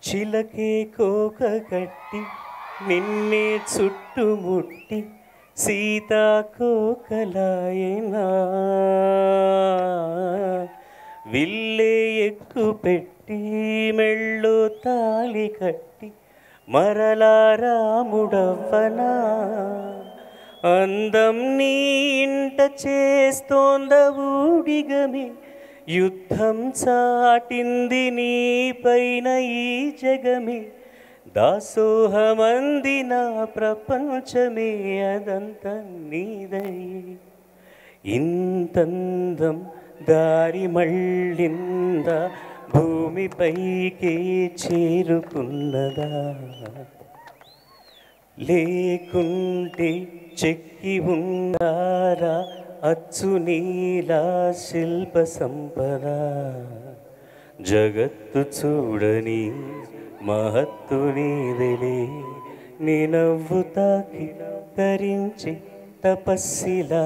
చిలకే కోక కట్టి నిన్నే చుట్టుముట్టి సీతాకోకలాయనా విల్లే ఎక్కు పెట్టి మెళ్ళు తాళి కట్టి మరలా రాముడవ్వనా అందం నీ ఇంట చేస్తోంద ఊడిగమే యుద్ధం చాటింది నీ పైన ఈ జగమే దాసోహమంది నా ప్రపంచమే అదంతా నీదై ఇంతందం దారి మళ్ళిందా భూమిపైకే చేరుకున్నదా లేకుంటే చెక్కి ఉండారా అచ్చు నీలా శిల్ప సంపద జగత్తు చూడని మహత్తు నీదిలే నీ నవ్వు తాకి తరించి తపస్సిలా